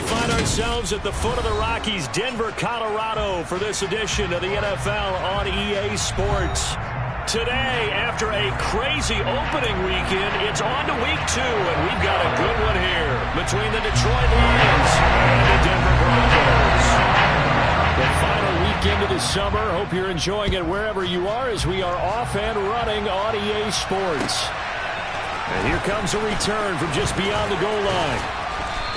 find ourselves at the foot of the Rockies, Denver, Colorado, for this edition of the NFL on EA Sports. Today, after a crazy opening weekend, it's on to week 2, and we've got a good one here between the Detroit Lions and the Denver Broncos. The final weekend of the summer. Hope you're enjoying it wherever you are as we are off and running on EA Sports. And here comes a return from just beyond the goal line.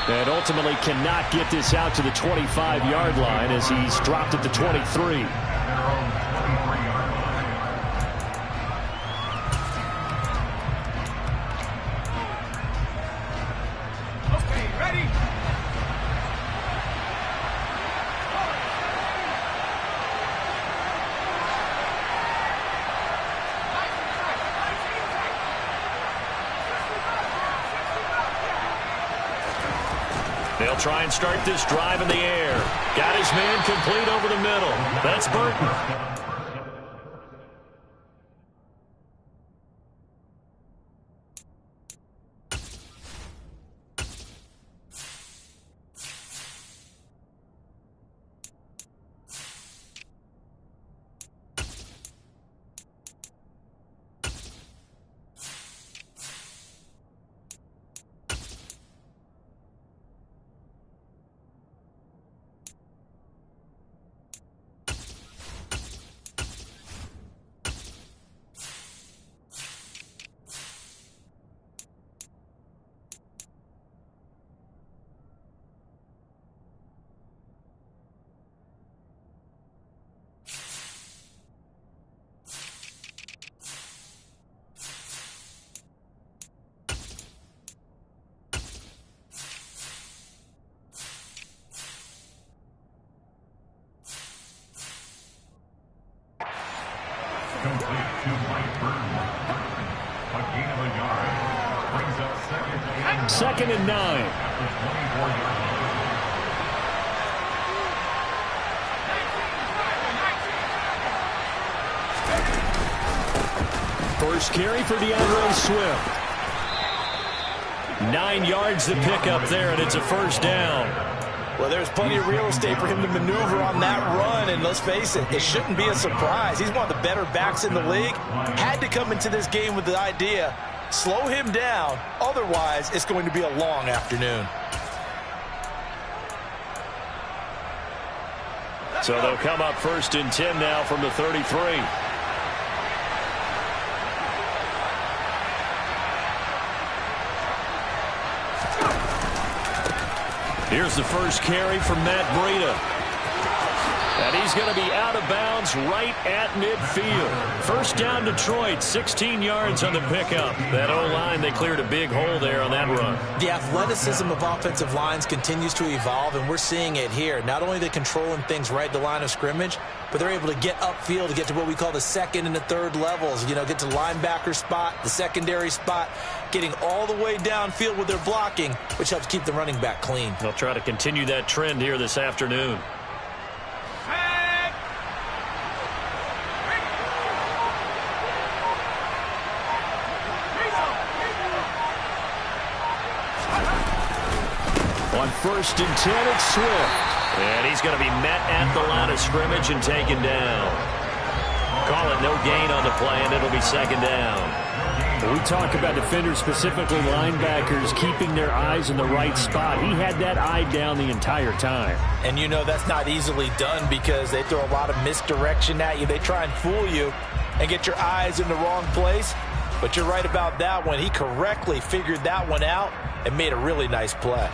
And ultimately cannot get this out to the 25-yard line as he's dropped at the 23. They'll try and start this drive in the air. Got his man complete over the middle. That's Burton. Second and 9. First carry for DeAndre Swift. 9 yards to pick up there, and it's a first down. Well, there's plenty of real estate for him to maneuver on that run, and let's face it, it shouldn't be a surprise. He's one of the better backs in the league. Had to come into this game with the idea, slow him down, otherwise it's going to be a long afternoon. So they'll come up first and 10 now from the 33. Here's the first carry from Matt Breida. And he's going to be out of bounds right at midfield. First down Detroit, 16 yards on the pickup. That O-line, they cleared a big hole there on that run. The athleticism of offensive lines continues to evolve, and we're seeing it here. Not only are they controlling things right at the line of scrimmage, but they're able to get upfield to get to what we call the second and the third levels. You know, get to the linebacker spot, the secondary spot, getting all the way downfield with their blocking, which helps keep the running back clean. They'll try to continue that trend here this afternoon. On first and 10, it's Swift. And he's going to be met at the line of scrimmage and taken down. Call it no gain on the play, and it'll be second down. We talk about defenders, specifically linebackers, keeping their eyes in the right spot. He had that eye down the entire time. And you know that's not easily done because they throw a lot of misdirection at you. They try and fool you and get your eyes in the wrong place. But you're right about that one. He correctly figured that one out and made a really nice play.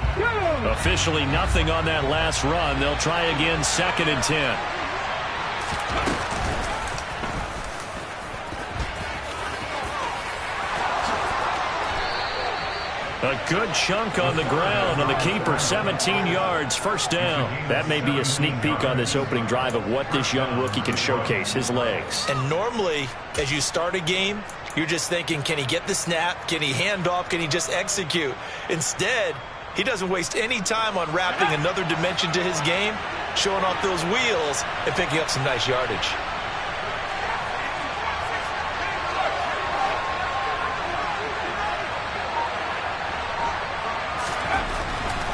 Officially nothing on that last run. They'll try again, second and 10. A good chunk on the ground on the keeper, 17 yards, first down. That may be a sneak peek on this opening drive of what this young rookie can showcase, his legs. And normally, as you start a game, you're just thinking, can he get the snap? Can he hand off? Can he just execute? Instead, he doesn't waste any time on wrapping another dimension to his game, showing off those wheels and picking up some nice yardage.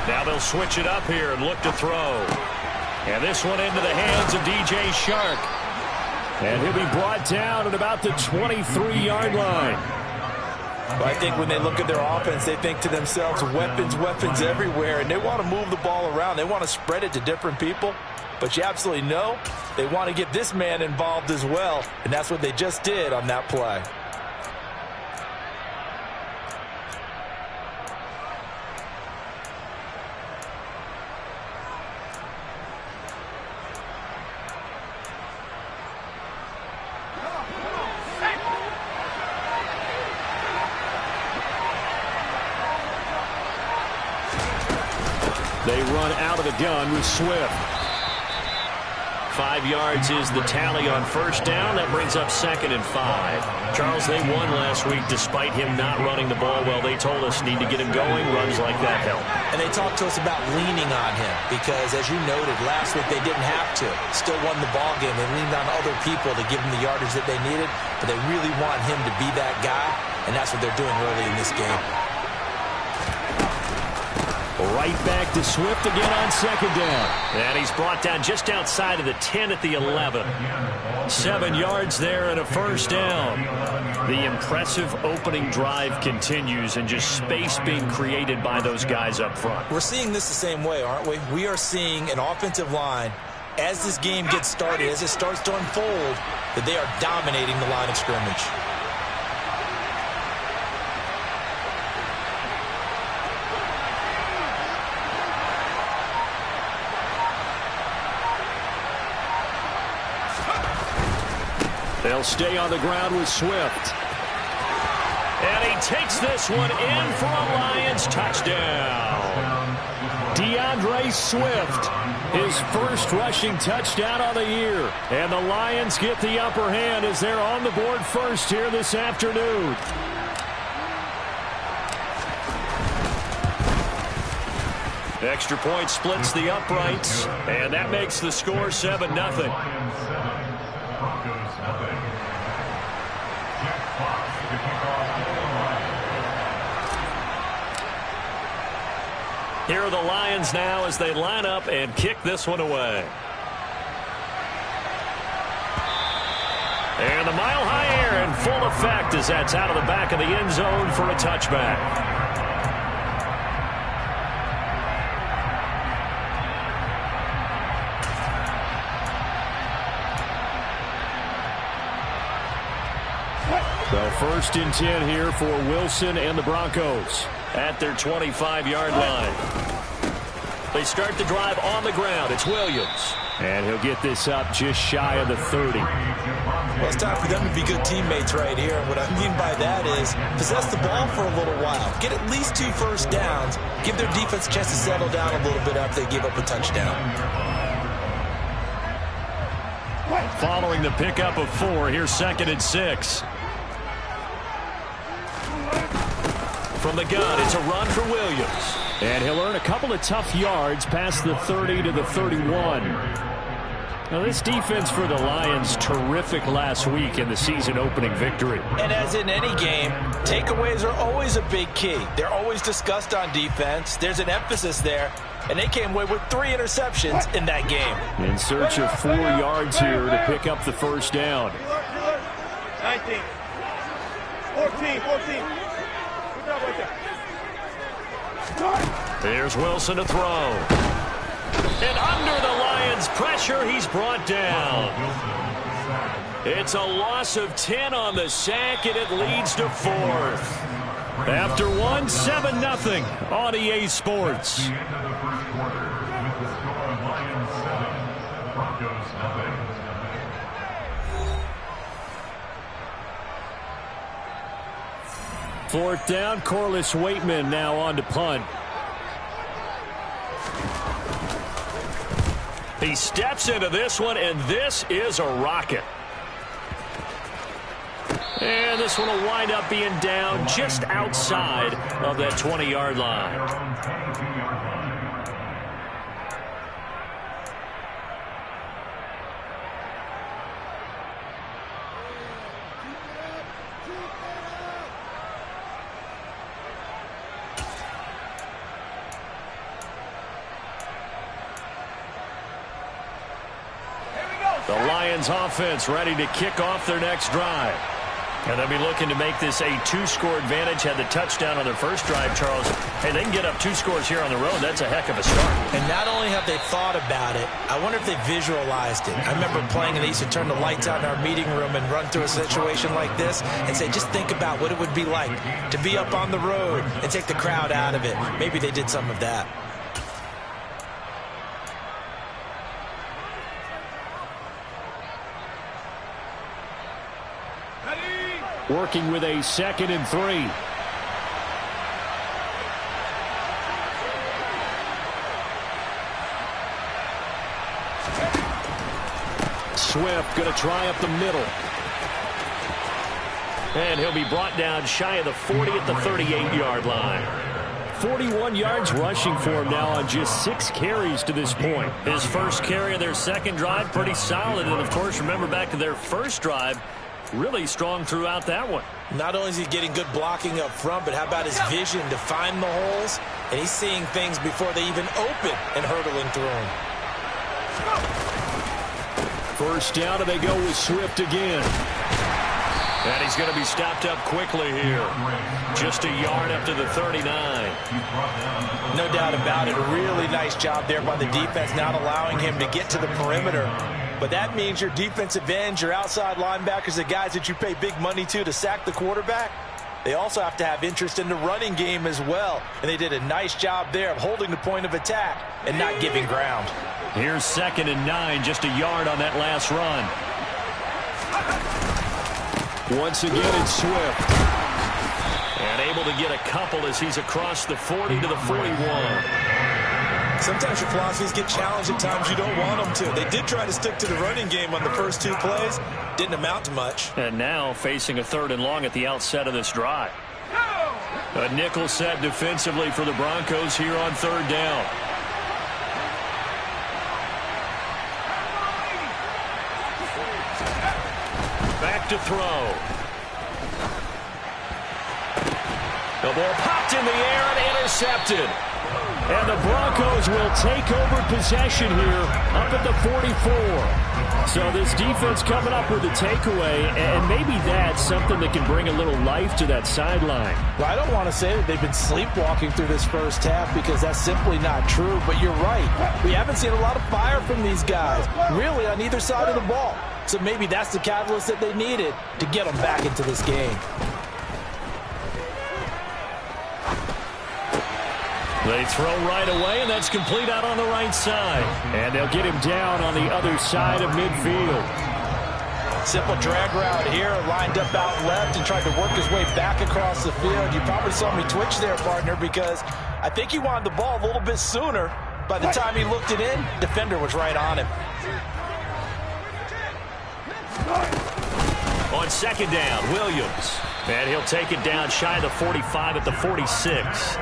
Now they'll switch it up here and look to throw. And this one into the hands of DJ Shark. And he'll be brought down at about the 23-yard line. Well, I think when they look at their offense, they think to themselves, weapons, weapons everywhere, and they want to move the ball around. They want to spread it to different people. But you absolutely know they want to get this man involved as well, and that's what they just did on that play. They run out of the gun with Swift. 5 yards is the tally on first down. That brings up 2nd and 5. Charles, they won last week despite him not running the ball well. They told us need to get him going. Runs like that help. And they talked to us about leaning on him because, as you noted, last week they didn't have to. Still won the ball game. They leaned on other people to give them the yardage that they needed, but they really want him to be that guy, and that's what they're doing early in this game. Right back to Swift again on 2nd down. And he's brought down just outside of the 10 at the 11. 7 yards there and a first down. The impressive opening drive continues and just space being created by those guys up front. We're seeing this the same way, aren't we? We are seeing an offensive line, as this game gets started, as it starts to unfold, that they are dominating the line of scrimmage. They'll stay on the ground with Swift. And he takes this one in for a Lions touchdown. DeAndre Swift, his first rushing touchdown of the year. And the Lions get the upper hand as they're on the board first here this afternoon. Extra point splits the uprights, and that makes the score 7-0. Here are the Lions now as they line up and kick this one away. And the mile-high air in full effect as that's out of the back of the end zone for a touchback. So 1st and 10 here for Wilson and the Broncos at their 25-yard line. They start the drive on the ground. It's Williams. And he'll get this up just shy of the 30. Well, it's time for them to be good teammates right here. And what I mean by that is possess the ball for a little while. Get at least 2 first downs. Give their defense a chance to settle down a little bit after they give up a touchdown. Following the pickup of 4, here's 2nd and 6. From the gun, it's a run for Williams. And he'll earn a couple of tough yards past the 30 to the 31. Now, this defense for the Lions, terrific last week in the season-opening victory. And as in any game, takeaways are always a big key. They're always discussed on defense. There's an emphasis there. And they came away with 3 interceptions in that game. In search of 4 yards here to pick up the first down. 19. 14. Here's Wilson to throw. And under the Lions' pressure, he's brought down. It's a loss of 10 on the sack, and it leads to 4th. After 1, 7-0 on EA Sports. Fourth down, Corliss Waitman now on to punt. He steps into this one, and this is a rocket. And this one will wind up being down just outside of that 20-yard line. The Lions offense ready to kick off their next drive. And they'll be looking to make this a two-score advantage. Had the touchdown on their first drive, Charles. Hey, they can get up 2 scores here on the road. That's a heck of a start. And not only have they thought about it, I wonder if they visualized it. I remember playing and they used to turn the lights out in our meeting room and run through a situation like this and say, just think about what it would be like to be up on the road and take the crowd out of it. Maybe they did some of that. Working with a 2nd and 3. Swift going to try up the middle. And he'll be brought down shy of the 40 at the 38-yard line. 41 yards rushing for him now on just 6 carries to this point. His first carry of their second drive, pretty solid. And, of course, remember back to their first drive, really strong throughout that one. Not only is he getting good blocking up front, but how about his vision to find the holes? And he's seeing things before they even open and hurdling through them. First down, and they go with Swift again. And he's going to be stopped up quickly here. Just a yard up to the 39. No doubt about it. A really nice job there by the defense, not allowing him to get to the perimeter. But that means your defensive ends, your outside linebackers, the guys that you pay big money to sack the quarterback, they also have to have interest in the running game as well. And they did a nice job there of holding the point of attack and not giving ground. Here's 2nd and 9, just a yard on that last run. Once again, it's Swift. And able to get a couple as he's across the 40 to the 41. Sometimes your philosophies get challenged at times you don't want them to. They did try to stick to the running game on the first 2 plays. Didn't amount to much. And now facing a 3rd and long at the outset of this drive. A nickel set defensively for the Broncos here on 3rd down. Back to throw. The ball popped in the air and intercepted. And the Broncos will take over possession here up at the 44. So this defense coming up with a takeaway, and maybe that's something that can bring a little life to that sideline. Well, I don't want to say that they've been sleepwalking through this first half because that's simply not true, but you're right. We haven't seen a lot of fire from these guys, really, on either side of the ball. So maybe that's the catalyst that they needed to get them back into this game. They throw right away, and that's complete out on the right side. And they'll get him down on the other side of midfield. Simple drag route here, lined up out left and tried to work his way back across the field. You probably saw me twitch there, partner, because I think he wanted the ball a little bit sooner. By the time he looked it in, defender was right on him. On 2nd down, Williams. And he'll take it down shy of the 45 at the 46.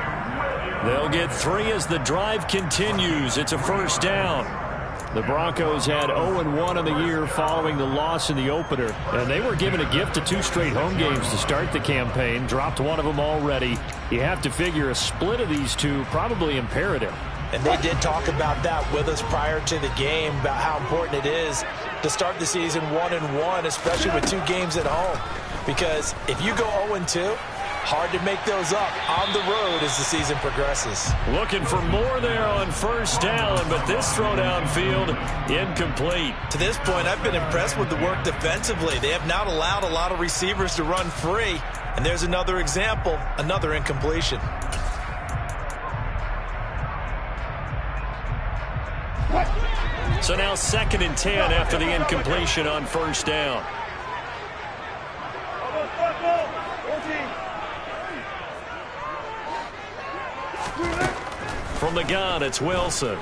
They'll get 3 as the drive continues. It's a 1st down. The Broncos had 0-1 on the year following the loss in the opener. And they were given a gift of 2 straight home games to start the campaign. Dropped one of them already. You have to figure a split of these 2 probably imperative. And they did talk about that with us prior to the game, about how important it is to start the season 1-1, especially with 2 games at home. Because if you go 0-2, hard to make those up on the road as the season progresses. Looking for more there on 1st down, but this throw downfield incomplete. To this point, I've been impressed with the work defensively. They have not allowed a lot of receivers to run free. And there's another example, another incompletion. So now 2nd and 10 after the incompletion on 1st down. From the gun, it's Wilson.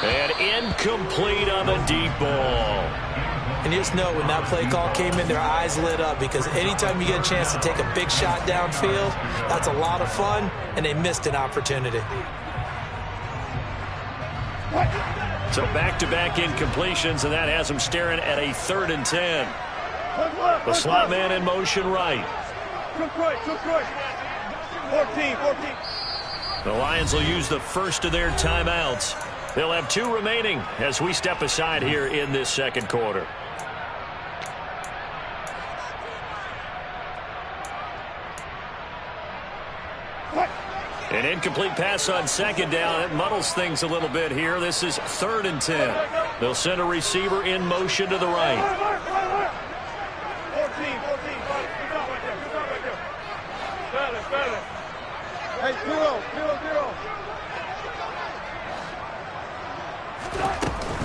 And incomplete on the deep ball. And you just know when that play call came in, their eyes lit up, because anytime you get a chance to take a big shot downfield, that's a lot of fun, and they missed an opportunity. So back-to-back incompletions, and that has them staring at a 3rd and 10. The slot man in motion right. 14. The Lions will use the first of their timeouts. They'll have 2 remaining as we step aside here in this second quarter. An incomplete pass on second down. It muddles things a little bit here. This is 3rd and 10. They'll send a receiver in motion to the right. 14. Good job right there. Better. Hey, 0.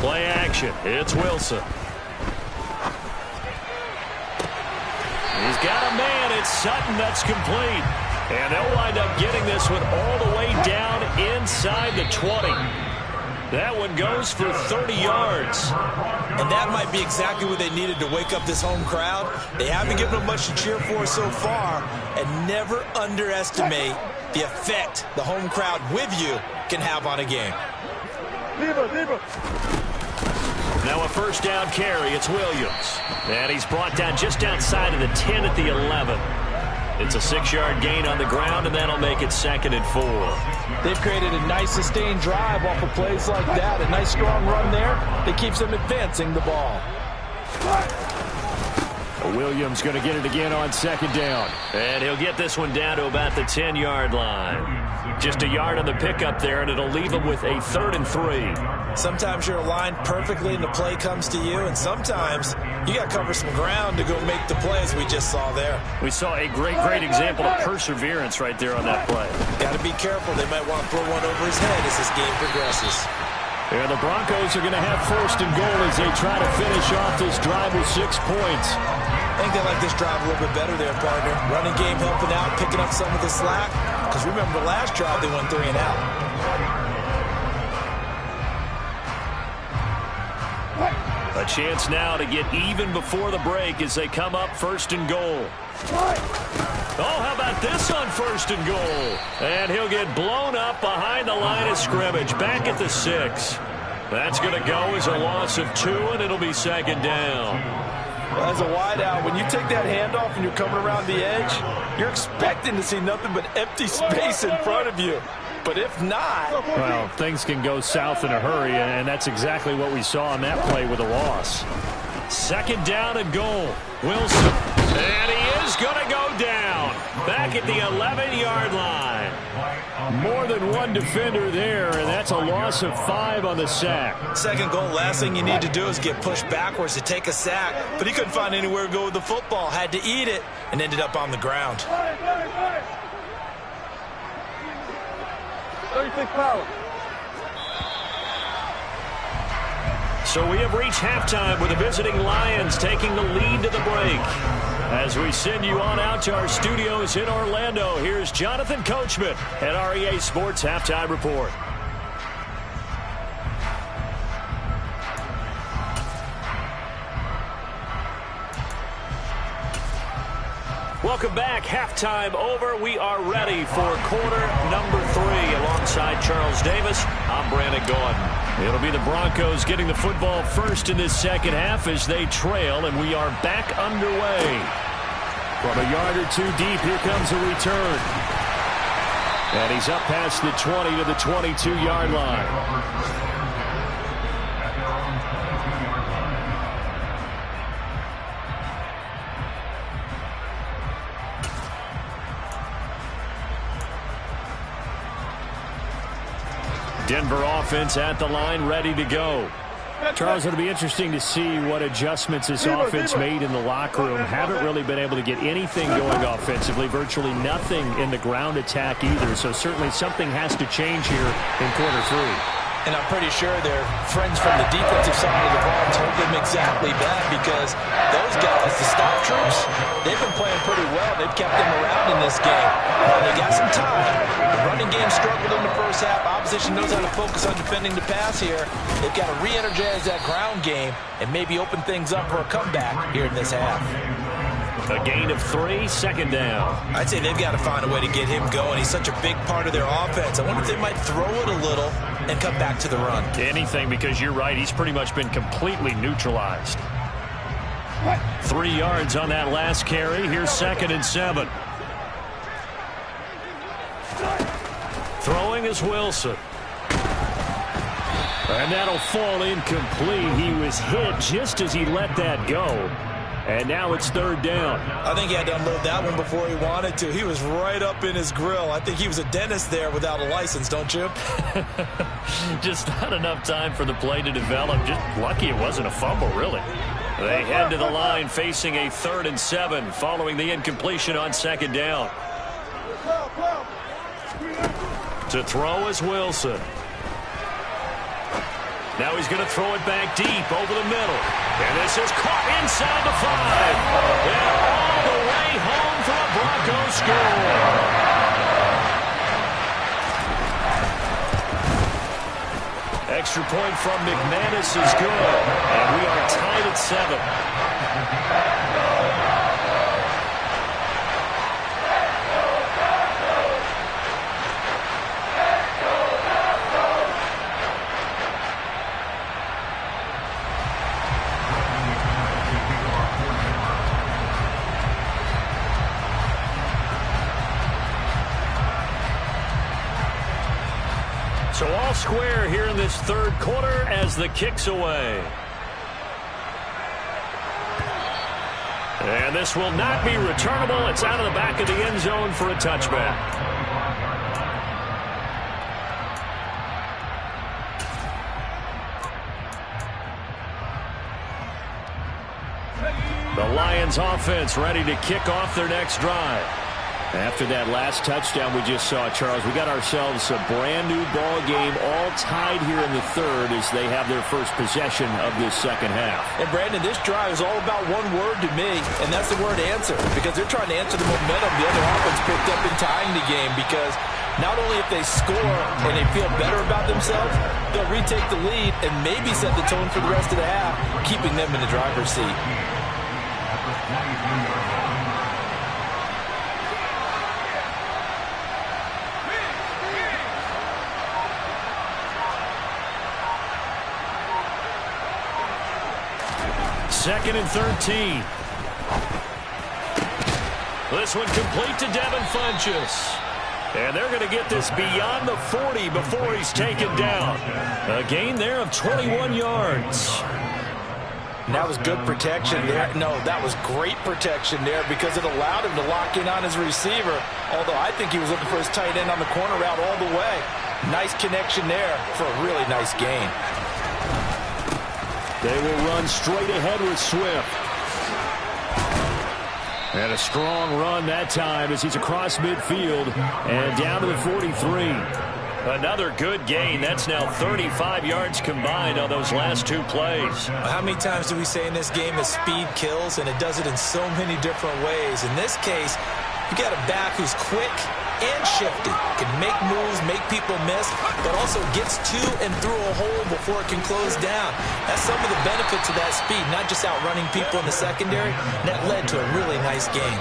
Play action. It's Wilson. He's got a man. It's Sutton. That's complete. And they'll wind up getting this one all the way down inside the 20. That one goes for 30 yards. And that might be exactly what they needed to wake up this home crowd. They haven't given them much to cheer for so far. And never underestimate the effect the home crowd with you can have on a game. Now a first down carry. It's Williams. And he's brought down just outside of the 10 at the 11. It's a 6-yard gain on the ground, and that'll make it 2nd and 4. They've created a nice sustained drive off of plays like that. A nice strong run there that keeps them advancing the ball. Williams going to get it again on 2nd down. And he'll get this one down to about the 10-yard line. Just a yard on the pickup there, and it'll leave him with a 3rd and 3. Sometimes you're aligned perfectly and the play comes to you, and sometimes you got to cover some ground to go make the play, as we just saw there. We saw a great example of perseverance right there on that play. Got to be careful. They might want to throw one over his head as this game progresses. And the Broncos are going to have 1st and goal as they try to finish off this drive with 6 points. I think they like this drive a little bit better there, partner. Running game helping out, picking up some of the slack. Because remember, the last drive they went 3 and out. A chance now to get even before the break as they come up 1st and goal. Oh, how about this on 1st and goal? And he'll get blown up behind the line of scrimmage, back at the 6. That's going to go as a loss of 2, and it'll be 2nd down. Well, as a wideout, when you take that handoff and you're coming around the edge, you're expecting to see nothing but empty space in front of you. But if not... Well, things can go south in a hurry, and that's exactly what we saw on that play with a loss. 2nd down and goal. Wilson. And he is going to go down. Back at the 11-yard line. More than one defender there, and that's a loss of 5 on the sack. 2nd goal, last thing you need to do is get pushed backwards to take a sack. But he couldn't find anywhere to go with the football. Had to eat it and ended up on the ground. 36 power. So we have reached halftime with the visiting Lions taking the lead to the break. As we send you on out to our studios in Orlando, here's Jonathan Coachman at our EA Sports Halftime Report. Welcome back. Halftime over. We are ready for quarter number 3. Alongside Charles Davis, I'm Brandon Gordon. It'll be the Broncos getting the football first in this second half as they trail, and we are back underway. From a yard or 2 deep, here comes a return. And he's up past the 20 to the 22-yard line. Denver offense at the line, ready to go. Charles, it'll be interesting to see what adjustments this offense made in the locker room. Haven't really been able to get anything going offensively, virtually nothing in the ground attack either. So certainly something has to change here in quarter 3. And I'm pretty sure their friends from the defensive side of the ball told them exactly that, because those guys, the stop troops, they've been playing pretty well. They've kept them around in this game. They got some time. The running game struggled in the first half. Opposition knows how to focus on defending the pass here. They've got to re-energize that ground game and maybe open things up for a comeback here in this half. A gain of 3, 2nd down. I'd say they've got to find a way to get him going. He's such a big part of their offense. I wonder if they might throw it a little and come back to the run. Anything, because you're right. He's pretty much been completely neutralized. 3 yards on that last carry. Here's 2nd and 7. Throwing is Wilson. And that'll fall incomplete. He was hit just as he let that go. And now it's third down. I think he had to unload that one before he wanted to. He was right up in his grill. I think he was a dentist there without a license, don't you? Just not enough time for the play to develop. Just lucky it wasn't a fumble, really. They head to the line facing a 3rd and 7 following the incompletion on 2nd down. To throw is Wilson. Now he's going to throw it back deep over the middle. And this is caught inside the 5. And all the way home for a Broncos score. Extra point from McManus is good. And we are tied at 7. So all square here in this 3rd quarter as the kick's away. And this will not be returnable. It's out of the back of the end zone for a touchback. The Lions offense ready to kick off their next drive. After that last touchdown we just saw, Charles, we got ourselves a brand-new ball game, all tied here in the 3rd as they have their first possession of this 2nd half. And, Brandon, this drive is all about one word to me, and that's the word answer, because they're trying to answer the momentum the other offense picked up in tying the game, because not only if they score and they feel better about themselves, they'll retake the lead and maybe set the tone for the rest of the half, keeping them in the driver's seat. Second and 13. This one complete to Devin Funchess. And they're going to get this beyond the 40 before he's taken down. A gain there of 21 yards. And that was good protection there. No, that was great protection there because it allowed him to lock in on his receiver. Although I think he was looking for his tight end on the corner route all the way. Nice connection there for a really nice gain. They will run straight ahead with Swift. And a strong run that time as he's across midfield and down to the 43. Another good gain. That's now 35 yards combined on those last 2 plays. How many times do we say in this game that speed kills, and it does it in so many different ways? In this case, you got a back who's quick and shifty, can make moves, make people miss, but also gets to and through a hole before it can close down. That's some of the benefits of that speed, not just outrunning people in the secondary. That led to a really nice gain.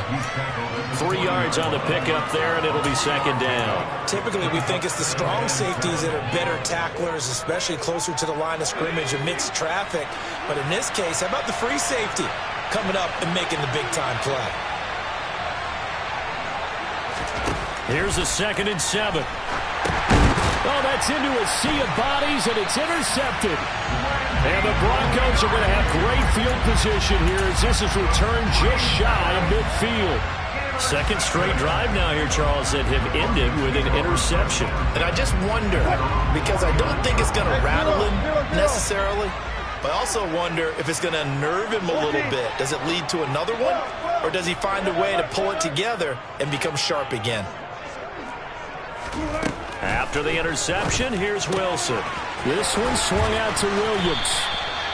3 yards on the pickup there, and it'll be 2nd down. Typically, we think it's the strong safeties that are better tacklers, especially closer to the line of scrimmage amidst traffic. But in this case, how about the free safety coming up and making the big-time play? Here's a 2nd and 7. Oh, that's into a sea of bodies, and it's intercepted. And the Broncos are going to have great field position here as this is returned just shy of midfield. 2nd straight drive now here, Charles, that have ended with an interception. And I just wonder, because I don't think it's going to rattle him necessarily, but I also wonder if it's going to unnerve him a little bit. Does it lead to another one, or does he find a way to pull it together and become sharp again? After the interception, here's Wilson. This one swung out to Williams.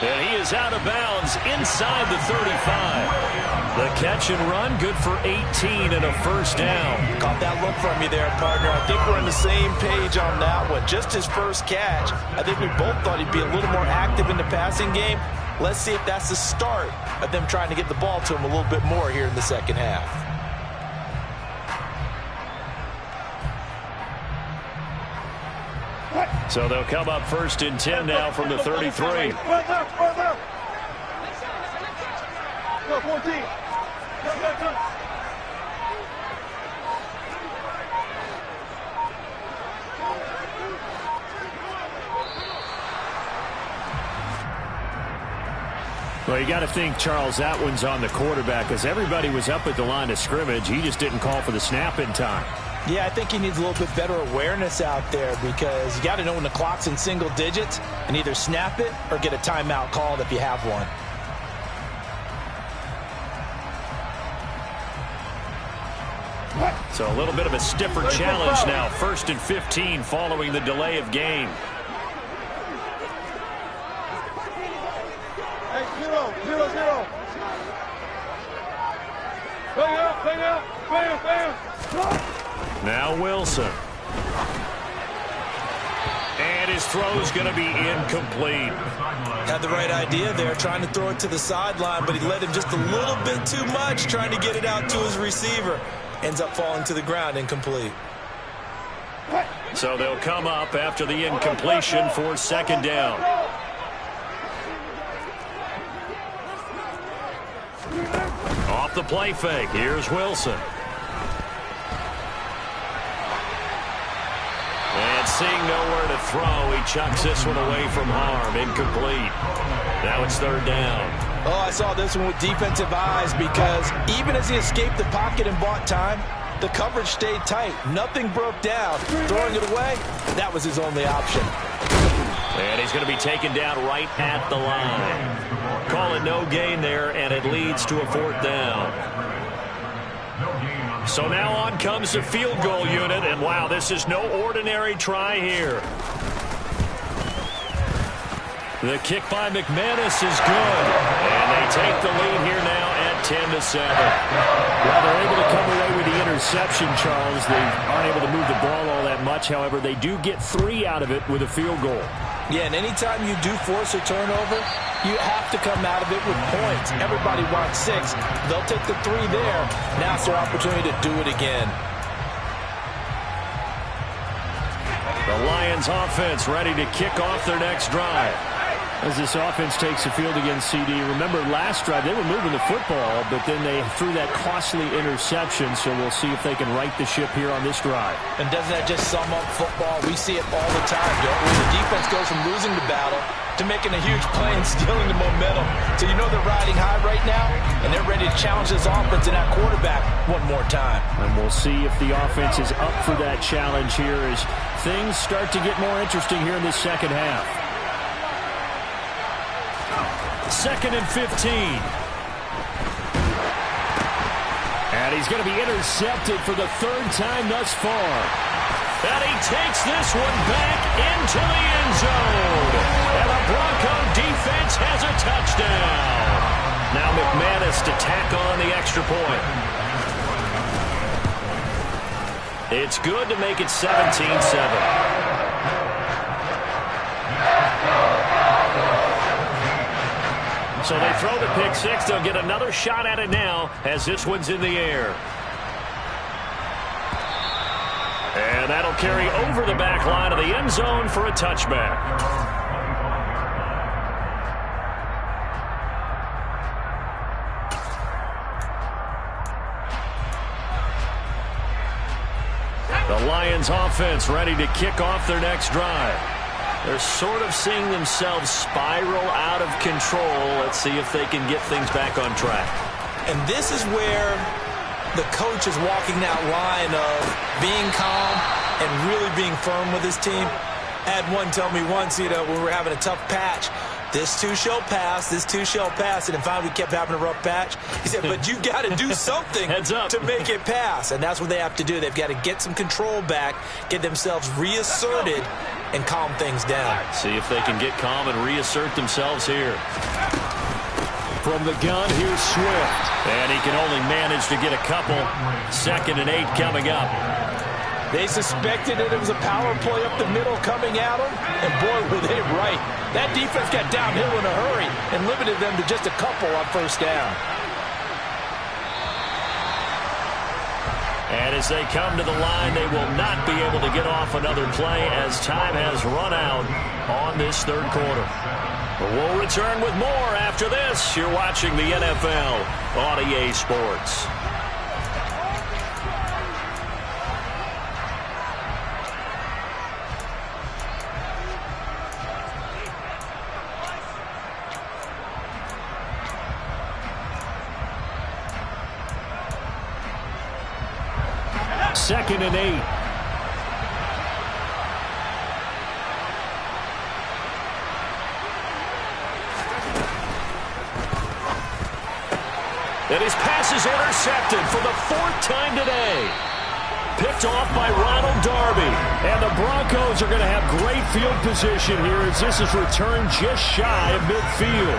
And he is out of bounds inside the 35. The catch and run, good for 18 and a 1st down. Caught that look from you there, partner. I think we're on the same page on that one. Just his first catch. I think we both thought he'd be a little more active in the passing game. Let's see if that's the start of them trying to get the ball to him a little bit more here in the 2nd half. So they'll come up 1st and 10 now from the 33. Go, 14. Go. Well, you got to think, Charles, that one's on the quarterback because everybody was up at the line of scrimmage. He just didn't call for the snap in time. Yeah, I think he needs a little bit better awareness out there because you got to know when the clock's in single digits and either snap it or get a timeout called if you have one. So a little bit of a stiffer challenge now. 1st and 15 following the delay of game. Hey, 0-0. Bang out. Bam. Now Wilson. And his throw's going to be incomplete. Had the right idea there, trying to throw it to the sideline, but he led him just a little bit too much, trying to get it out to his receiver. Ends up falling to the ground, incomplete. So they'll come up after the incompletion for 2nd down. Off the play fake, here's Wilson. And seeing nowhere to throw, he chucks this one away from harm. Incomplete. Now it's 3rd down. Oh, I saw this one with defensive eyes because even as he escaped the pocket and bought time, the coverage stayed tight. Nothing broke down. Throwing it away, that was his only option. And he's going to be taken down right at the line. Call it no gain there, and it leads to a 4th down. So now on comes the field goal unit, and wow, this is no ordinary try here. The kick by McManus is good, and they take the lead here now at 10-7. Well, they're able to come away with the interception, Charles. They aren't able to move the ball all that much. However, they do get 3 out of it with a field goal. Yeah, and anytime you do force a turnover, you have to come out of it with points. Everybody wants 6. They'll take the 3 there. Now it's their opportunity to do it again. The Lions offense ready to kick off their next drive. As this offense takes the field against CD, remember last drive they were moving the football, but then they threw that costly interception, so we'll see if they can right the ship here on this drive. And doesn't that just sum up football? We see it all the time, don't we? The defense goes from losing the battle to making a huge play and stealing the momentum. So you know they're riding high right now, and they're ready to challenge this offense and that quarterback one more time. And we'll see if the offense is up for that challenge here as things start to get more interesting here in this second half. 2nd and 15. And he's going to be intercepted for the 3rd time thus far. And he takes this one back into the end zone. And the Bronco defense has a touchdown. Now McManus to tack on the extra point. It's good to make it 17-7. So they throw the pick 6. They'll get another shot at it now as this one's in the air. And that'll carry over the back line of the end zone for a touchback. The Lions offense ready to kick off their next drive. They're sort of seeing themselves spiral out of control. Let's see if they can get things back on track. And this is where the coach is walking that line of being calm and really being firm with his team. I had one tell me once, when we were having a tough patch, this too shall pass, this too shall pass. And then finally we kept having a rough patch. He said, but you got to do something to make it pass. And that's what they have to do. They've got to get some control back, get themselves reasserted, and calm things down. See if they can get calm and reassert themselves here. From the gun, here's Swift. And he can only manage to get a couple. 2nd and 8 coming up. They suspected that it was a power play up the middle coming at them, and boy, were they right. That defense got downhill in a hurry and limited them to just a couple on 1st down. And as they come to the line, they will not be able to get off another play as time has run out on this 3rd quarter. But we'll return with more after this. You're watching the NFL on EA Sports. 2nd and 8. And his pass is intercepted for the 4th time today. Picked off by Ronald Darby. And the Broncos are going to have great field position here as this is returned just shy of midfield.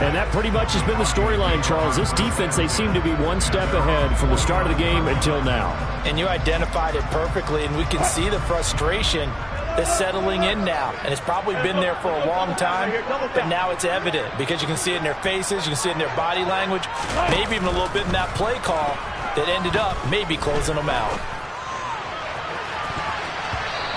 And that pretty much has been the storyline, Charles. This defense, they seem to be one step ahead from the start of the game until now. And you identified it perfectly, and we can see the frustration that's settling in now. And it's probably been there for a long time, but now it's evident because you can see it in their faces, you can see it in their body language, maybe even a little bit in that play call that ended up maybe closing them out.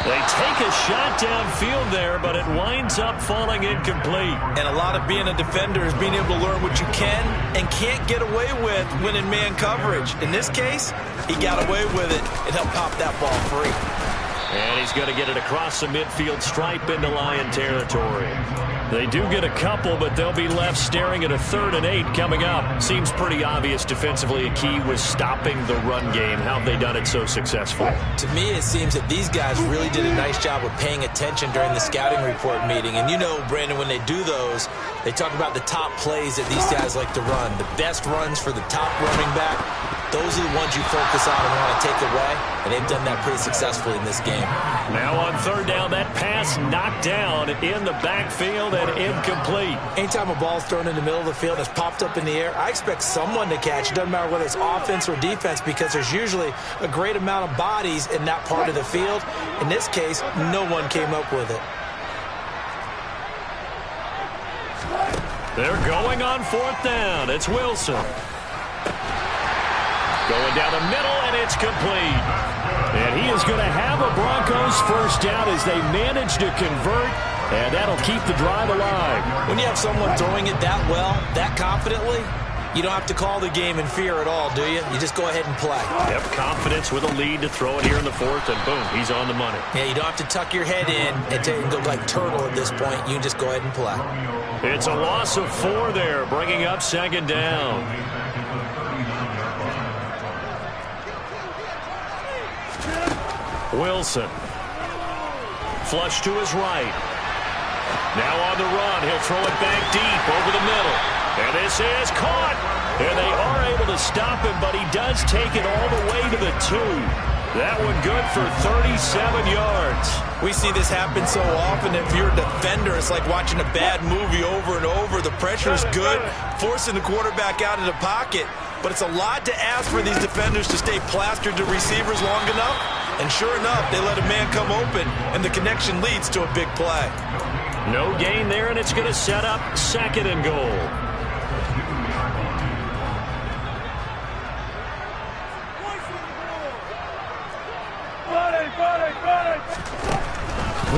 They take a shot downfield there, but it winds up falling incomplete. And a lot of being a defender is being able to learn what you can and can't get away with when in man coverage. In this case, he got away with it and helped pop that ball free. And he's going to get it across the midfield stripe into Lion territory. They do get a couple, but they'll be left staring at a 3rd and 8 coming up. Seems pretty obvious defensively a key was stopping the run game. How have they done it so successfully? To me, it seems that these guys really did a nice job of paying attention during the scouting report meeting. And you know, Brandon, when they do those, they talk about the top plays that these guys like to run. The best runs for the top running back. Those are the ones you focus on and want to take away, and they've done that pretty successfully in this game. Now on 3rd down, that pass knocked down in the backfield and incomplete. Anytime a ball's thrown in the middle of the field and it's popped up in the air, I expect someone to catch. It doesn't matter whether it's offense or defense because there's usually a great amount of bodies in that part of the field. In this case, no one came up with it. They're going on 4th down. It's Wilson. Going down the middle, and it's complete. And he is going to have a Broncos 1st down as they manage to convert, and that'll keep the drive alive. When you have someone throwing it that well, that confidently, you don't have to call the game in fear at all, do you? You just go ahead and play. Yep, confidence with a lead to throw it here in the 4th, and boom, he's on the money. Yeah, you don't have to tuck your head in and go like turtle at this point. You can just go ahead and play. It's a loss of 4 there, bringing up 2nd down. Wilson. Flush to his right. Now on the run. He'll throw it back deep over the middle. And this is caught. And they are able to stop him, but he does take it all the way to the 2. That one good for 37 yards. We see this happen so often. If you're a defender, it's like watching a bad movie over and over. The pressure's good, forcing the quarterback out of the pocket. But it's a lot to ask for these defenders to stay plastered to receivers long enough. And sure enough, they let a man come open, and the connection leads to a big play. No gain there, and it's going to set up 2nd and goal.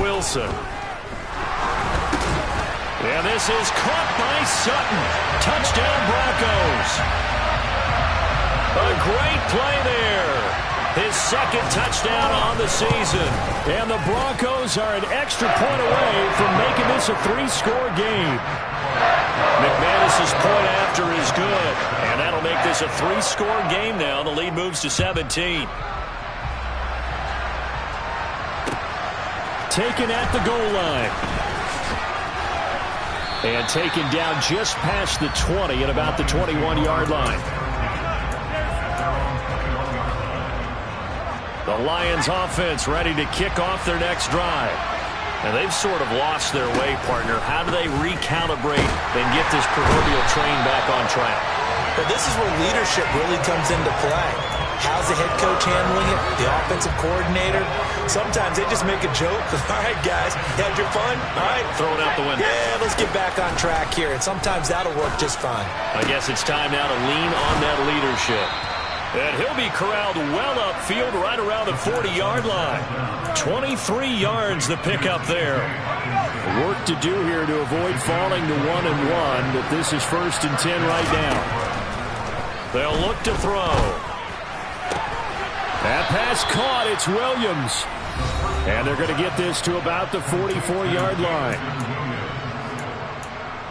Wilson. And this is caught by Sutton. Touchdown, Broncos. A great play there. His 2nd touchdown on the season. And the Broncos are an extra point away from making this a 3-score game. McManus's point after is good. And that'll make this a 3-score game now. The lead moves to 17. Taken at the goal line. And taken down just past the 20 at about the 21-yard line. The Lions offense ready to kick off their next drive. And they've sort of lost their way, partner. How do they recalibrate and get this proverbial train back on track? Well, this is where leadership really comes into play. How's the head coach handling it? The offensive coordinator? Sometimes they just make a joke. All right, guys, you had your fun? All right. Throw it out the window. Yeah, let's get back on track here. And sometimes that'll work just fine. I guess it's time now to lean on that leadership. And he'll be corralled well upfield right around the 40-yard line. 23 yards the pickup there. Work to do here to avoid falling to 1-1, but this is 1st and 10 right now. They'll look to throw. That pass caught. It's Williams. And they're going to get this to about the 44-yard line.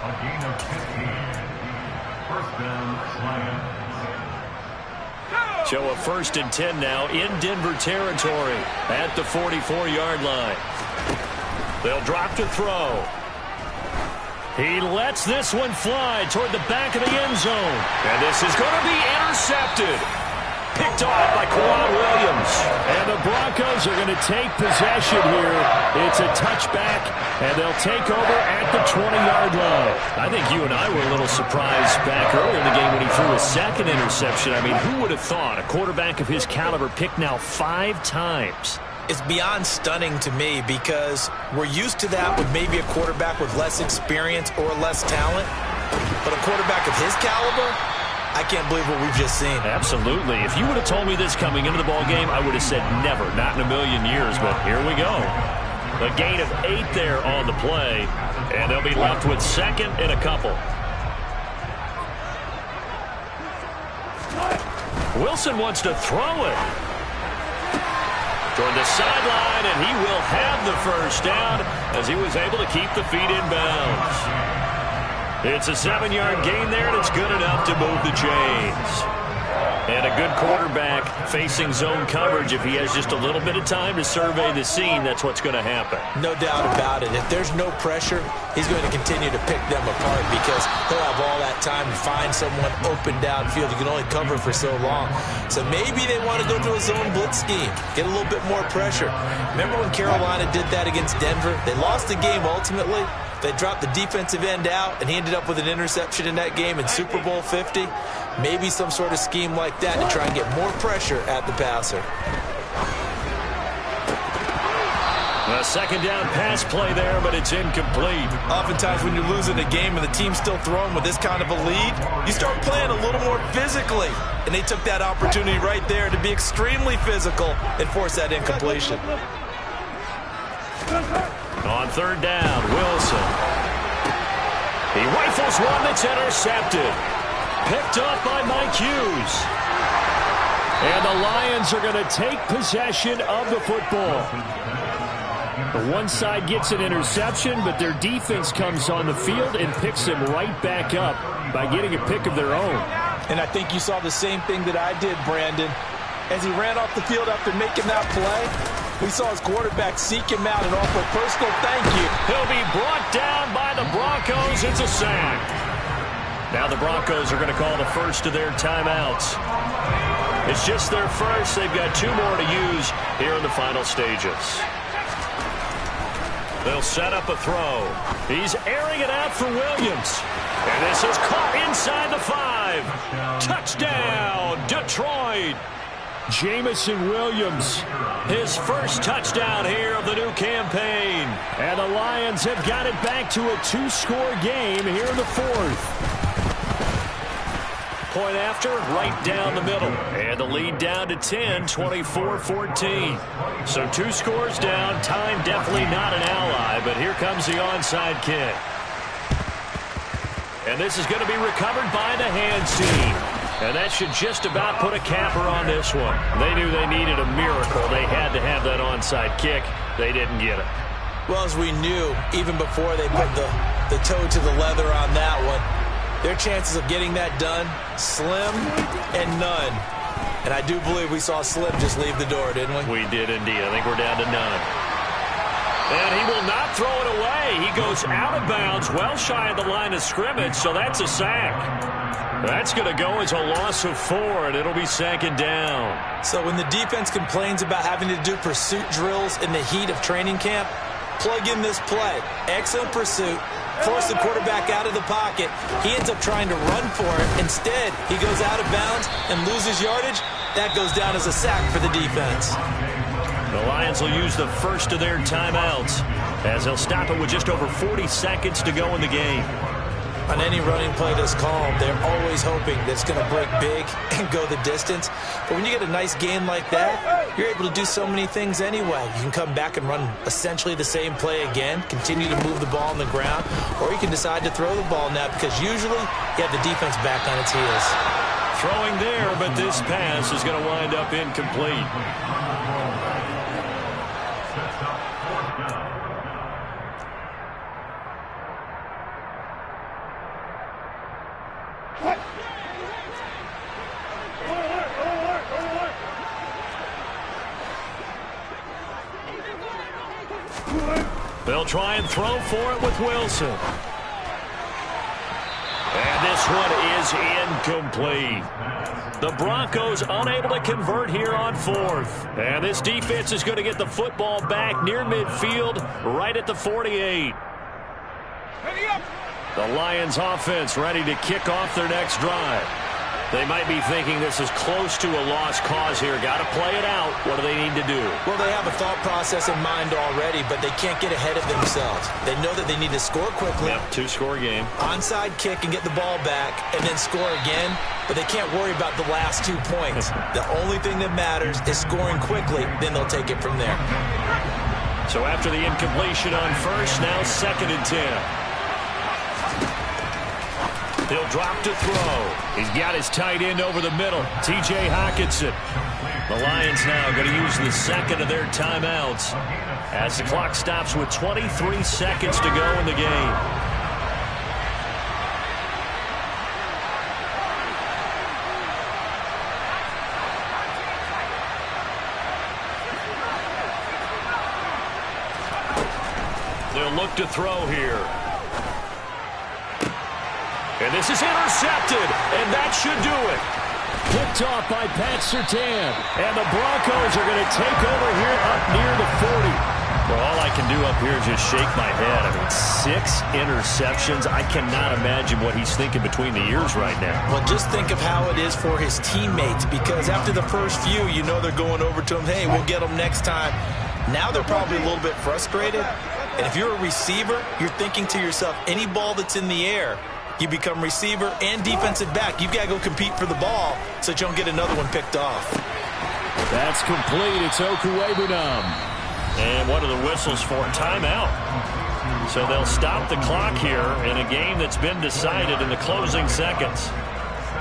A gain of 15. 1st down, Lions. Go! So a 1st and 10 now in Denver territory at the 44-yard line. They'll drop to throw. He lets this one fly toward the back of the end zone. And this is going to be intercepted. Picked off by Quad Williams. And the Broncos are going to take possession here. It's a touchback, and they'll take over at the 20-yard line. I think you and I were a little surprised back earlier in the game when he threw a second interception. I mean, who would have thought a quarterback of his caliber picked now 5 times? It's beyond stunning to me because we're used to that with maybe a quarterback with less experience or less talent. But a quarterback of his caliber, I can't believe what we've just seen. Absolutely. If you would have told me this coming into the ball game, I would have said never, not in a million years. But here we go. A gain of 8 there on the play, and they'll be left with 2nd and a couple. Wilson wants to throw it toward the sideline, and he will have the first down as he was able to keep the feet in bounds. It's a 7-yard gain there, and it's good enough to move the chains. And a good quarterback facing zone coverage. If he has just a little bit of time to survey the scene, that's what's going to happen. No doubt about it. If there's no pressure, he's going to continue to pick them apart because he'll have all that time to find someone open downfield. You can only cover for so long. So maybe they want to go to a zone blitz scheme, get a little bit more pressure. Remember when Carolina did that against Denver? They lost the game ultimately. They dropped the defensive end out, and he ended up with an interception in that game in Super Bowl 50. Maybe some sort of scheme like that to try and get more pressure at the passer. A 2nd down pass play there, but it's incomplete. Oftentimes when you're losing a game and the team's still throwing with this kind of a lead, you start playing a little more physically. And they took that opportunity right there to be extremely physical and force that incompletion. On 3rd down, Wilson. He rifles one that's intercepted. Picked up by Mike Hughes. And the Lions are going to take possession of the football. The one side gets an interception, but their defense comes on the field and picks him right back up by getting a pick of their own. And I think you saw the same thing that I did, Brandon. As he ran off the field after making that play, we saw his quarterback seek him out and offer a personal thank you. He'll be brought down by the Broncos. It's a sack. Now the Broncos are going to call the first of their timeouts. It's just their first. They've got 2 more to use here in the final stages. They'll set up a throw. He's airing it out for Williams. And this is caught inside the 5. Touchdown, Detroit. Jamison Williams, his first touchdown here of the new campaign. And the Lions have got it back to a 2-score game here in the 4th. Point after, right down the middle. And the lead down to 10, 24-14. So 2 scores down. Time definitely not an ally, but here comes the onside kick. And this is going to be recovered by the hands team. And that should just about put a capper on this one. They knew they needed a miracle. They had to have that onside kick. They didn't get it. Well, as we knew, even before they put the toe to the leather on that one, their chances of getting that done, slim and none. And I do believe we saw Slim just leave the door, didn't we? We did indeed. I think we're down to none. And he will not throw it away. He goes out of bounds, well shy of the line of scrimmage, so that's a sack. That's going to go as a loss of 4, and it'll be 2nd down. So when the defense complains about having to do pursuit drills in the heat of training camp, plug in this play. Excellent pursuit. Force the quarterback out of the pocket. He ends up trying to run for it. Instead, he goes out of bounds and loses yardage. That goes down as a sack for the defense. The Lions will use the first of their timeouts as they'll stop it with just over 40 seconds to go in the game. On any running play that's called, they're always hoping that it's going to break big and go the distance. But when you get a nice gain like that, you're able to do so many things anyway. You can come back and run essentially the same play again, continue to move the ball on the ground, or you can decide to throw the ball now because usually you have the defense back on its heels. Throwing there, but this pass is going to wind up incomplete. They'll try and throw for it with Wilson. And this one is incomplete. The Broncos unable to convert here on fourth. And this defense is going to get the football back near midfield, right at the 48. The Lions offense ready to kick off their next drive. They might be thinking this is close to a lost cause here. Got to play it out. What do they need to do? Well, they have a thought process in mind already, but they can't get ahead of themselves. They know that they need to score quickly. Yep, two-score game. Onside kick and get the ball back and then score again, but they can't worry about the last 2 points. The only thing that matters is scoring quickly, then they'll take it from there. So after the incompletion on first, now 2nd and 10. He'll drop to throw. He's got his tight end over the middle, T.J. Hockenson. The Lions now going to use the second of their timeouts as the clock stops with 23 seconds to go in the game. They'll look to throw here. And this is intercepted, and that should do it. Picked off by Pat Surtain. And the Broncos are going to take over here up near the 40. Well, all I can do up here is just shake my head. I mean, 6 interceptions. I cannot imagine what he's thinking between the ears right now. Well, just think of how it is for his teammates, because after the first few, you know they're going over to him, hey, we'll get them next time. Now they're probably a little bit frustrated. And if you're a receiver, you're thinking to yourself, any ball that's in the air, you become receiver and defensive back. You've got to go compete for the ball so that you don't get another one picked off. That's complete. It's Okuwebunam. And what are the whistles for? Timeout. So they'll stop the clock here in a game that's been decided in the closing seconds.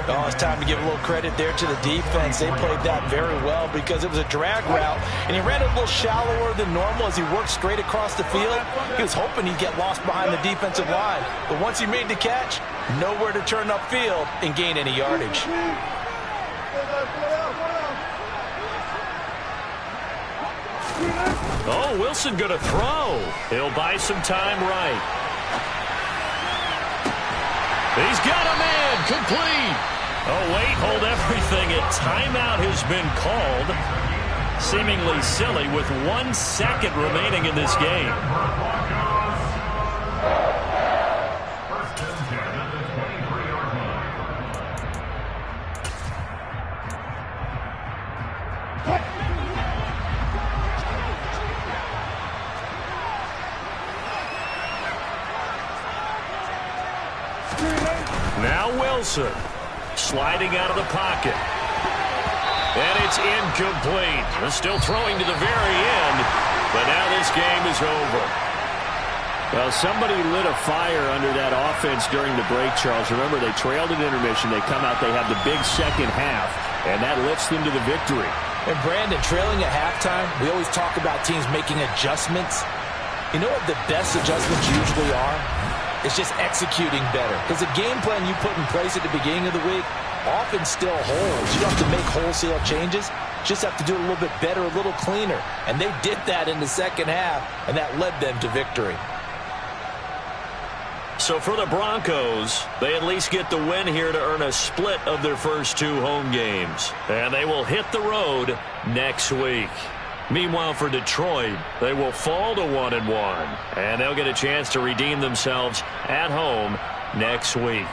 Oh, it's time to give a little credit there to the defense. They played that very well because it was a drag route, and he ran a little shallower than normal as he worked straight across the field. He was hoping he'd get lost behind the defensive line, but once he made the catch, nowhere to turn upfield and gain any yardage. Oh, Wilson going to throw. He'll buy some time right. He's got a man, complete. Oh, wait, hold everything. A timeout has been called. Seemingly silly with 1 second remaining in this game. Now Wilson. Sliding out of the pocket. And it's incomplete. They're still throwing to the very end, but now this game is over. Well, somebody lit a fire under that offense during the break, Charles. Remember, they trailed at intermission. They come out, they have the big second half, and that lifts them to the victory. And Brandon, trailing at halftime, we always talk about teams making adjustments. You know what the best adjustments usually are? It's just executing better. Because the game plan you put in place at the beginning of the week often still holds. You don't have to make wholesale changes. You just have to do it a little bit better, a little cleaner. And they did that in the second half, and that led them to victory. So for the Broncos, they at least get the win here to earn a split of their first 2 home games. And they will hit the road next week. Meanwhile, for Detroit, they will fall to 1-1, and they'll get a chance to redeem themselves at home next week.